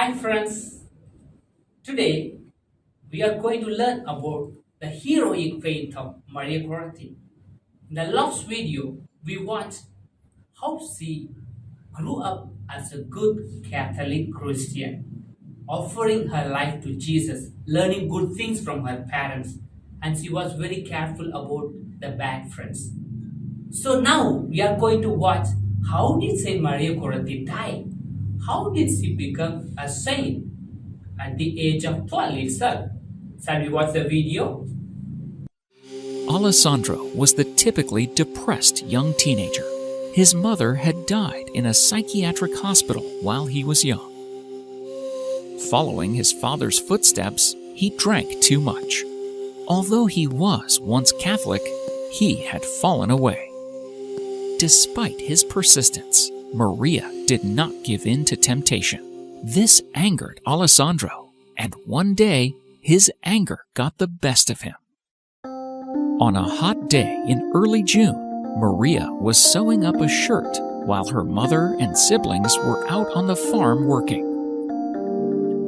Hi friends, today we are going to learn about the heroic faith of Maria Goretti. In the last video, we watched how she grew up as a good Catholic Christian, offering her life to Jesus, learning good things from her parents, and she was very careful about the bad friends. So now we are going to watch how did Saint Maria Goretti die? How did she become a saint at the age of 12 itself? Shall we watch the video? Alessandro was the typically depressed young teenager. His mother had died in a psychiatric hospital while he was young. Following his father's footsteps, he drank too much. Although he was once Catholic, he had fallen away. Despite his persistence, Maria did not give in to temptation. This angered Alessandro, and one day his anger got the best of him. On a hot day in early June, Maria was sewing up a shirt while her mother and siblings were out on the farm working.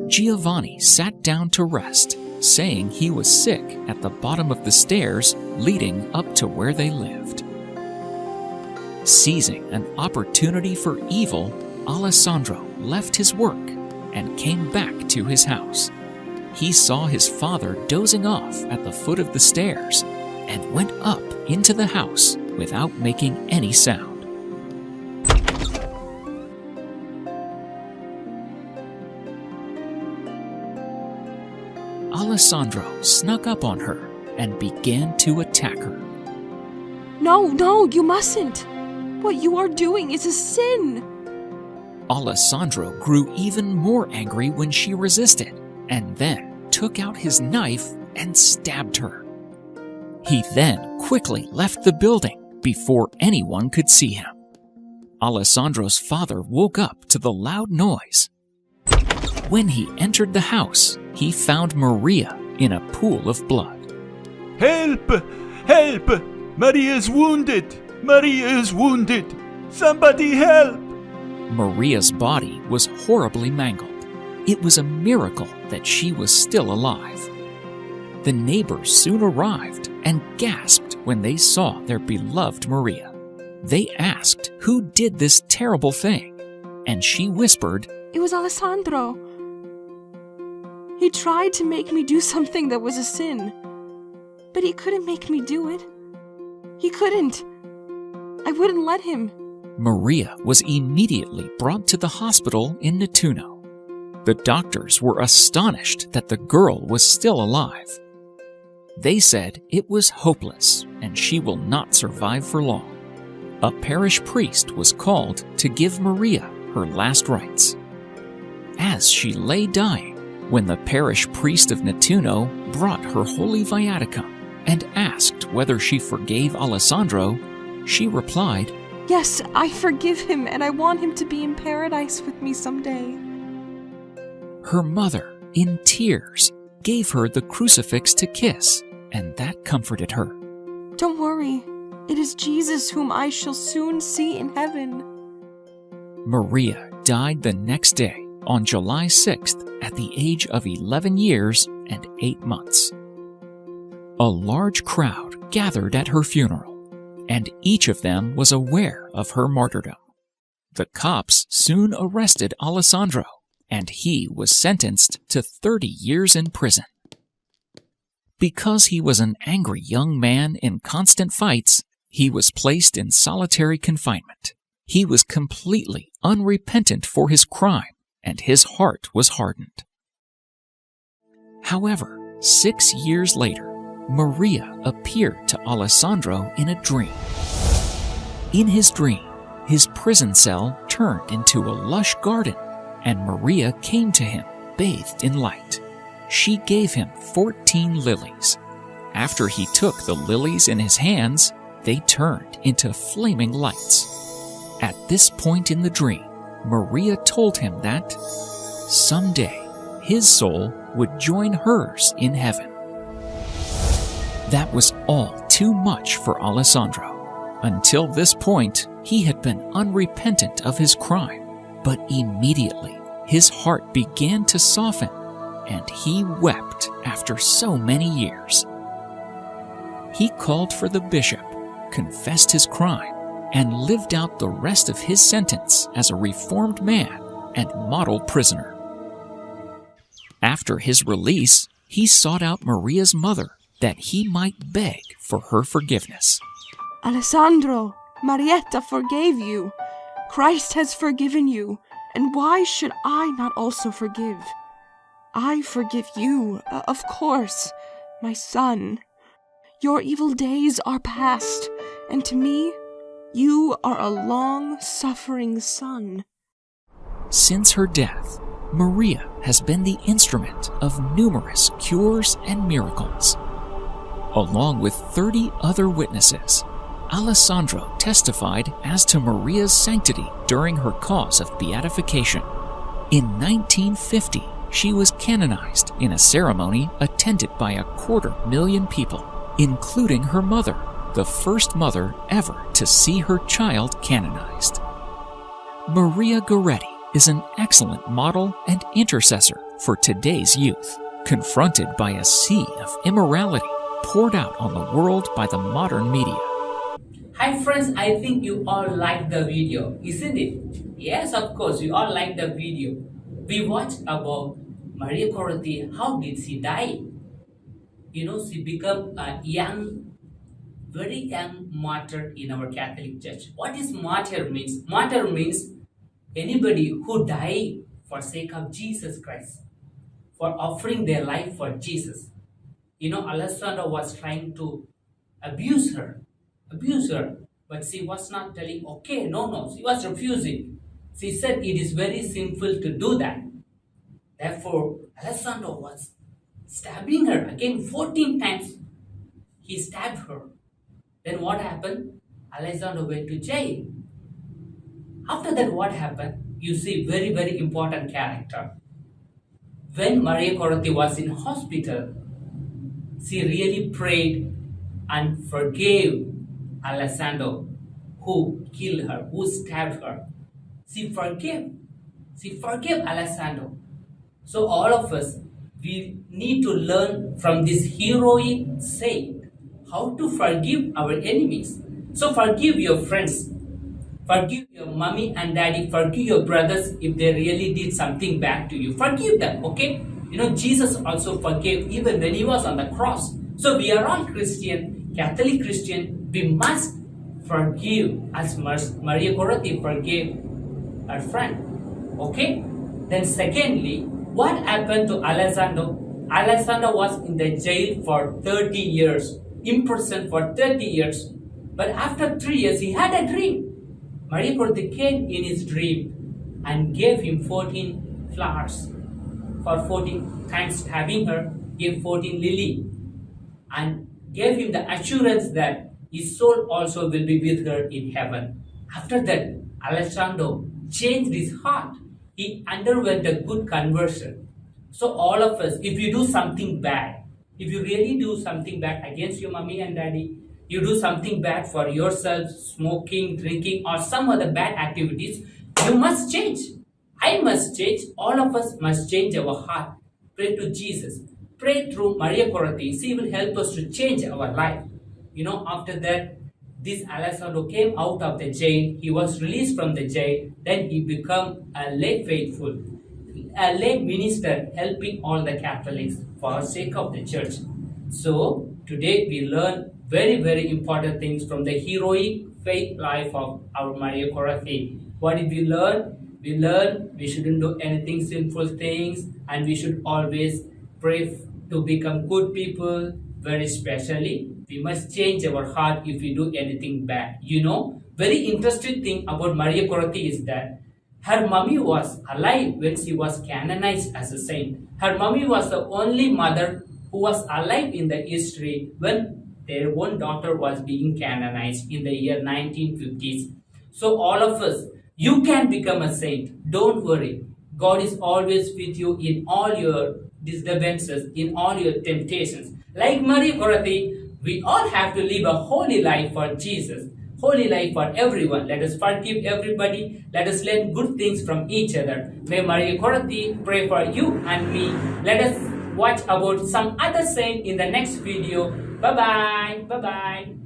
Giovanni sat down to rest, saying he was sick at the bottom of the stairs leading up to where they lived. Seizing an opportunity for evil, Alessandro left his work and came back to his house. He saw his father dozing off at the foot of the stairs and went up into the house without making any sound. Alessandro snuck up on her and began to attack her. No, you mustn't. What you are doing is a sin. Alessandro grew even more angry when she resisted, and then took out his knife and stabbed her. He then quickly left the building before anyone could see him. Alessandro's father woke up to the loud noise. When he entered the house, he found Maria in a pool of blood. Help! Help! Maria is wounded! Maria is wounded! Somebody help! Maria's body was horribly mangled. It was a miracle that she was still alive. The neighbors soon arrived and gasped when they saw their beloved Maria. They asked who did this terrible thing, and she whispered, It was Alessandro. He tried to make me do something that was a sin, but he couldn't make me do it. He couldn't. I wouldn't let him. Maria was immediately brought to the hospital in Nettuno. The doctors were astonished that the girl was still alive. They said it was hopeless and she will not survive for long. A parish priest was called to give Maria her last rites. As she lay dying, when the parish priest of Nettuno brought her holy viaticum and asked whether she forgave Alessandro, she replied, Yes, I forgive him and I want him to be in paradise with me someday. Her mother, in tears, gave her the crucifix to kiss, and that comforted her. Don't worry, it is Jesus whom I shall soon see in heaven. Maria died the next day, on July 6th, at the age of 11 years and 8 months. A large crowd gathered at her funeral, and each of them was aware of her martyrdom. The cops soon arrested Alessandro, and he was sentenced to 30 years in prison. Because he was an angry young man in constant fights, he was placed in solitary confinement. He was completely unrepentant for his crime, and his heart was hardened. However, 6 years later, Maria appeared to Alessandro in a dream. In his dream, his prison cell turned into a lush garden, and Maria came to him, bathed in light. She gave him 14 lilies. After he took the lilies in his hands, they turned into flaming lights. At this point in the dream, Maria told him that someday his soul would join hers in heaven. That was all too much for Alessandro. Until this point, he had been unrepentant of his crime, but immediately his heart began to soften, and he wept after so many years. He called for the bishop, confessed his crime, and lived out the rest of his sentence as a reformed man and model prisoner. After his release, he sought out Maria's mother that he might beg for her forgiveness. Alessandro, Marietta forgave you. Christ has forgiven you, and why should I not also forgive? I forgive you, of course, my son. Your evil days are past, and to me, you are a long-suffering son. Since her death, Maria has been the instrument of numerous cures and miracles. Along with 30 other witnesses, Alessandro testified as to Maria's sanctity during her cause of beatification. In 1950, she was canonized in a ceremony attended by 250,000 people, including her mother, the first mother ever to see her child canonized. Maria Goretti is an excellent model and intercessor for today's youth, confronted by a sea of immorality poured out on the world by the modern media. Hi friends, I think you all liked the video, isn't it? Yes, of course, you all liked the video. We watched about Maria Goretti. How did she die? She became a very young martyr in our Catholic Church. What is martyr means? Martyr means anybody who died for sake of Jesus Christ, for offering their life for Jesus. Alessandra was trying to abuse her, but she was not telling, okay, no, she was refusing. She said it is very sinful to do that. Therefore, Alessandro was stabbing her again 14 times. He stabbed her. Then what happened? Alessandro went to jail. After that, what happened? You see, very, very important character. When Maria Goretti was in hospital, she really prayed and forgave Alessandro, who killed her, who stabbed her. She forgave Alessandro. So all of us, we need to learn from this heroic saint how to forgive our enemies. So forgive your friends, forgive your mommy and daddy, forgive your brothers if they really did something bad to you. Forgive them, okay? Jesus also forgave even when he was on the cross. So we are all Christian, Catholic Christian. We must forgive as Maria Goretti forgave her friend. Okay? Then secondly, what happened to Alessandro? Alessandro was in the jail for 30 years, imprisoned for 30 years. But after 3 years, he had a dream. Maria Goretti came in his dream and gave him 14 flowers. For 14 times stabbing her, gave 14 lily and gave him the assurance that his soul also will be with her in heaven. After that, Alessandro changed his heart. He underwent a good conversion. So all of us, if you do something bad, if you really do something bad against your mommy and daddy, you do something bad for yourself, smoking, drinking, or some other bad activities, you must change. I must change. All of us must change our heart. Pray to Jesus. Pray through Maria Goretti. She will help us to change our life. After that, this Alessandro came out of the jail. He was released from the jail. Then he became a lay faithful, a lay minister helping all the Catholics for the sake of the church. So today we learn very, very important things from the heroic faith life of our Maria Goretti. What did we learn? We learned we shouldn't do anything sinful things, and we should always pray to become good people. Very especially, we must change our heart if we do anything bad. Very interesting thing about Maria Goretti is that her mommy was alive when she was canonized as a saint. Her mommy was the only mother who was alive in the history when their own daughter was being canonized in the year 1950s. So all of us, you can become a saint. Don't worry. God is always with you in all your disturbances, in all your temptations. Like Maria Goretti, we all have to live a holy life for Jesus. holy life for everyone. Let us forgive everybody. Let us learn good things from each other. May Maria Goretti pray for you and me. Let us watch about some other saint in the next video. Bye bye. Bye bye.